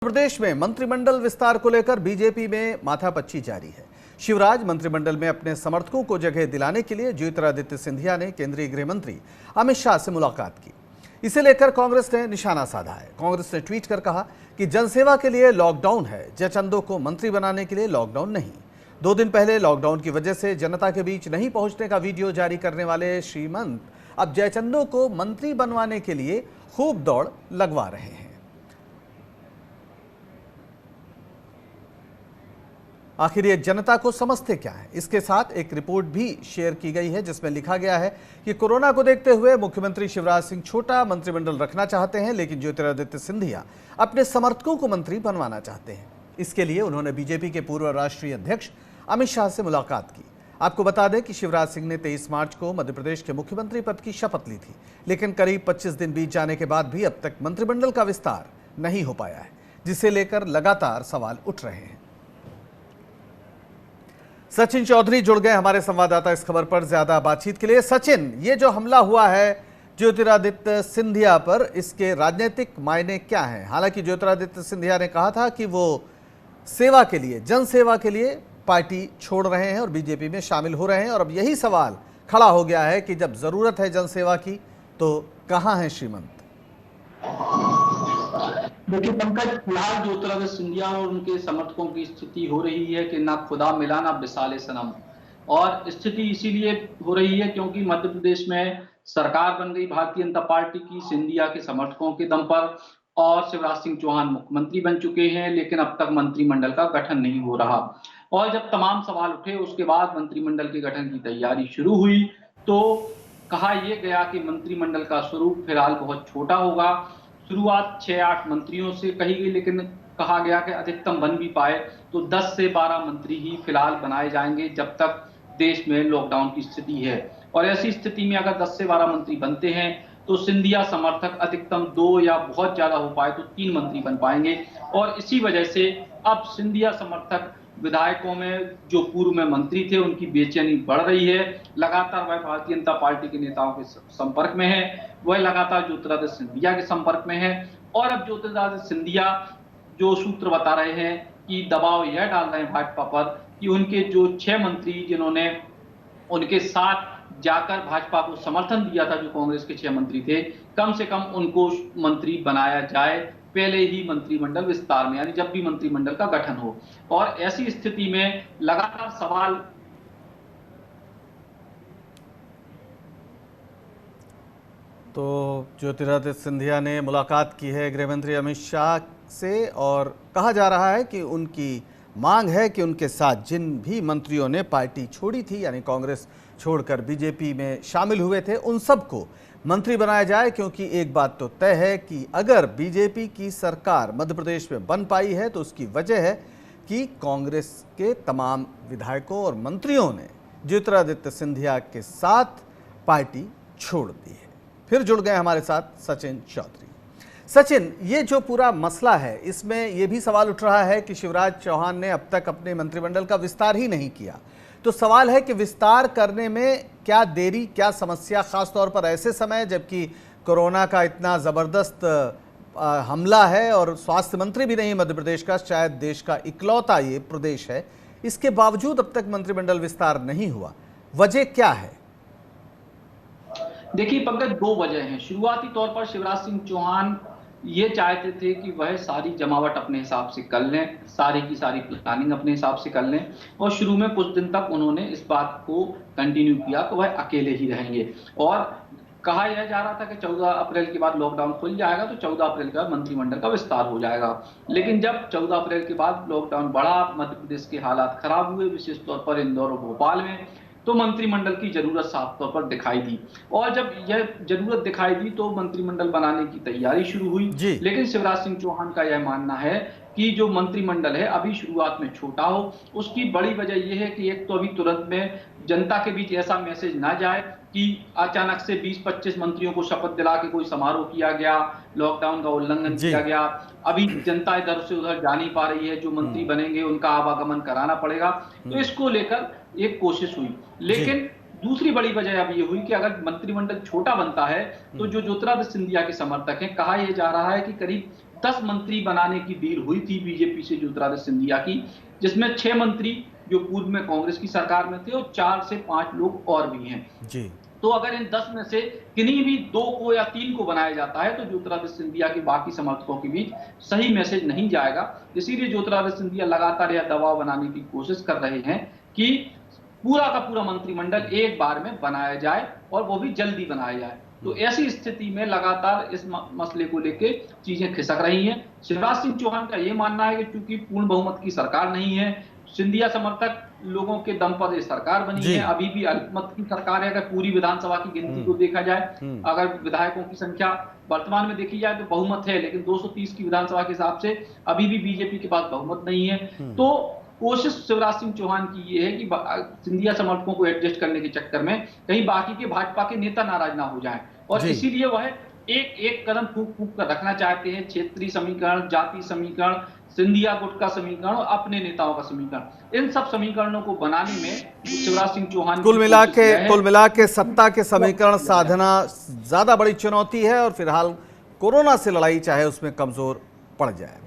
प्रदेश में मंत्रिमंडल विस्तार को लेकर बीजेपी में माथापच्ची जारी है। शिवराज मंत्रिमंडल में अपने समर्थकों को जगह दिलाने के लिए ज्योतिरादित्य सिंधिया ने केंद्रीय गृह मंत्री अमित शाह से मुलाकात की। इसे लेकर कांग्रेस ने निशाना साधा है। कांग्रेस ने ट्वीट कर कहा कि जनसेवा के लिए लॉकडाउन है, जयचंदों को मंत्री बनाने के लिए लॉकडाउन नहीं। 2 दिन पहले लॉकडाउन की वजह से जनता के बीच नहीं पहुंचने का वीडियो जारी करने वाले श्रीमंत अब जयचंदों को मंत्री बनवाने के लिए खूब दौड़ लगवा रहे हैं। आखिर ये जनता को समझते क्या है, इसके साथ एक रिपोर्ट भी शेयर की गई है जिसमें लिखा गया है कि कोरोना को देखते हुए मुख्यमंत्री शिवराज सिंह छोटा मंत्रिमंडल रखना चाहते हैं, लेकिन ज्योतिरादित्य सिंधिया अपने समर्थकों को मंत्री बनवाना चाहते हैं। इसके लिए उन्होंने बीजेपी के पूर्व राष्ट्रीय अध्यक्ष अमित शाह से मुलाकात की। आपको बता दें कि शिवराज सिंह ने 23 मार्च को मध्य प्रदेश के मुख्यमंत्री पद की शपथ ली थी, लेकिन करीब 25 दिन बीत जाने के बाद भी अब तक मंत्रिमंडल का विस्तार नहीं हो पाया है, जिसे लेकर लगातार सवाल उठ रहे हैं। सचिन चौधरी जुड़ गए हमारे संवाददाता इस खबर पर ज्यादा बातचीत के लिए। सचिन, ये जो हमला हुआ है ज्योतिरादित्य सिंधिया पर, इसके राजनीतिक मायने क्या हैं? हालांकि ज्योतिरादित्य सिंधिया ने कहा था कि वो सेवा के लिए, जनसेवा के लिए पार्टी छोड़ रहे हैं और बीजेपी में शामिल हो रहे हैं, और अब यही सवाल खड़ा हो गया है कि जब जरूरत है जनसेवा की तो कहां है श्रीमंत? देखिए पंकज, फिलहाल ज्योतिरादित्य सिंधिया और उनके समर्थकों की स्थिति हो रही है कि ना खुदा मिला ना बिसाले सनम। और स्थिति इसीलिए हो रही है क्योंकि मध्य प्रदेश में सरकार बन गई भारतीय जनता पार्टी की सिंधिया के समर्थकों के दम पर, और शिवराज सिंह चौहान मुख्यमंत्री बन चुके हैं, लेकिन अब तक मंत्रिमंडल का गठन नहीं हो रहा। और जब तमाम सवाल उठे उसके बाद मंत्रिमंडल के गठन की तैयारी शुरू हुई तो कहा यह गया कि मंत्रिमंडल का स्वरूप फिलहाल बहुत छोटा होगा। शुरुआत 6-8 मंत्रियों से कही गई, लेकिन कहा गया कि अधिकतम बन भी पाए तो 10 से 12 मंत्री ही फिलहाल बनाए जाएंगे जब तक देश में लॉकडाउन की स्थिति है। और ऐसी स्थिति में अगर 10 से 12 मंत्री बनते हैं तो सिंधिया समर्थक अधिकतम 2 या बहुत ज्यादा हो पाए तो 3 मंत्री बन पाएंगे। और इसी वजह से अब सिंधिया समर्थक विधायकों में जो पूर्व में मंत्री थे उनकी बेचैनी बढ़ रही है। लगातार वह भारतीय जनता पार्टी के नेताओं के संपर्क में है, वह लगातार ज्योतिरादित्य सिंधिया के संपर्क में है। और अब ज्योतिरादित्य सिंधिया जो सूत्र बता रहे हैं कि दबाव यह डाल रहे हैं भाजपा पर कि उनके जो 6 मंत्री जिन्होंने उनके साथ जाकर भाजपा को समर्थन दिया था, जो कांग्रेस के 6 मंत्री थे, कम से कम उनको मंत्री बनाया जाए पहले ही मंत्रिमंडल विस्तार में, यानी जब भी मंत्रिमंडल का गठन हो। और ऐसी स्थिति में लगातार सवाल तो ज्योतिरादित्य सिंधिया ने मुलाकात की है गृह मंत्री अमित शाह से, और कहा जा रहा है कि उनकी मांग है कि उनके साथ जिन भी मंत्रियों ने पार्टी छोड़ी थी, यानी कांग्रेस छोड़कर बीजेपी में शामिल हुए थे, उन सबको मंत्री बनाया जाए। क्योंकि एक बात तो तय है कि अगर बीजेपी की सरकार मध्य प्रदेश में बन पाई है तो उसकी वजह है कि कांग्रेस के तमाम विधायकों और मंत्रियों ने ज्योतिरादित्य सिंधिया के साथ पार्टी छोड़ दी है। फिर जुड़ गए हमारे साथ सचिन चौधरी। सचिन, ये जो पूरा मसला है इसमें यह भी सवाल उठ रहा है कि शिवराज चौहान ने अब तक अपने मंत्रिमंडल का विस्तार ही नहीं किया, तो सवाल है कि विस्तार करने में क्या देरी, क्या समस्या, खासतौर पर ऐसे समय जबकि कोरोना का इतना ज़बरदस्त हमला है और स्वास्थ्य मंत्री भी नहीं मध्य प्रदेश का, शायद देश का इकलौता ये प्रदेश है, इसके बावजूद अब तक मंत्रिमंडल विस्तार नहीं हुआ, वजह क्या है? देखिए पंकज, 2 वजह हैं। शुरुआती तौर पर शिवराज सिंह चौहान ये चाहते थे कि वह सारी जमावट अपने हिसाब से कर लें, सारी की सारी प्लानिंग अपने हिसाब से कर लें, और शुरू में कुछ दिन तक उन्होंने इस बात को कंटिन्यू किया कि वह अकेले ही रहेंगे। और कहा यह जा रहा था कि 14 अप्रैल के बाद लॉकडाउन खुल जाएगा तो 14 अप्रैल के बाद मंत्रिमंडल का विस्तार हो जाएगा। लेकिन जब 14 अप्रैल के बाद लॉकडाउन बढ़ा, मध्य प्रदेश के हालात खराब हुए, विशेष तौर पर इंदौर और भोपाल में, तो मंत्रिमंडल की जरूरत साफ तौर पर दिखाई दी। और जब यह जरूरत दिखाई दी तो मंत्रिमंडल बनाने की तैयारी शुरू हुई। लेकिन शिवराज सिंह चौहान का यह मानना है कि जो मंत्रिमंडल है अभी शुरुआत में छोटा हो। उसकी बड़ी वजह यह है कि एक तो अभी तुरंत में जनता के बीच ऐसा मैसेज ना जाए कि अचानक से 20-25 मंत्रियों को शपथ दिला के कोई समारोह किया गया, लॉकडाउन का उल्लंघन किया गया। अभी जनता इधर से उधर जा नहीं पा रही है, जो मंत्री बनेंगे उनका आवागमन कराना पड़ेगा, तो इसको लेकर एक कोशिश हुई। लेकिन दूसरी बड़ी वजह अब ये हुई कि अगर मंत्रिमंडल छोटा बनता है तो जो ज्योतिरादित्य सिंधिया के समर्थक हैं, कहा यह जा रहा है कि करीब 10 मंत्री बनाने की डील हुई थी बीजेपी से ज्योतिरादित्य सिंधिया की, जिसमें 6 मंत्री जो पूर्व में कांग्रेस की सरकार में थे और 4 से 5 लोग और भी हैं जी। तो अगर इन 10 में से किन्हीं भी 2 को या 3 को बनाया जाता है तो ज्योतिरादित्य सिंधिया के बाकी समर्थकों के बीच सही मैसेज नहीं जाएगा। इसीलिए ज्योतिरादित्य सिंधिया लगातार यह दबाव बनाने की कोशिश कर रहे हैं कि पूरा का पूरा मंत्रिमंडल एक बार में बनाया जाए और वो भी जल्दी बनाया जाए। तो ऐसी स्थिति में लगातार इस मसले को लेकर चीजें खिसक रही हैं। शिवराज सिंह चौहान का ये मानना है कि चूंकि पूर्ण बहुमत की सरकार नहीं है, सिंधिया समर्थक लोगों के दम पर ये सरकार बनी है, अभी भी अल्पमत की सरकार है। अगर पूरी विधानसभा की गिनती को देखा जाए, अगर विधायकों की संख्या वर्तमान में देखी जाए तो बहुमत है, लेकिन 230 की विधानसभा के हिसाब से अभी भी बीजेपी के पास बहुमत नहीं है। तो कोशिश शिवराज सिंह चौहान की ये है कि सिंधिया समर्थकों को एडजस्ट करने के चक्कर में कहीं बाकी के भाजपा के नेता नाराज ना हो जाएं, और इसीलिए वह एक एक कदम फूंक फूंक कर रखना चाहते हैं। क्षेत्रीय समीकरण, जाति समीकरण, सिंधिया गुट का समीकरण और अपने नेताओं का समीकरण, इन सब समीकरणों को बनाने में शिवराज सिंह चौहान कुल मिला के सत्ता के समीकरण साधना ज्यादा बड़ी चुनौती है, और फिलहाल कोरोना से लड़ाई चाहे उसमें कमजोर पड़ जाए।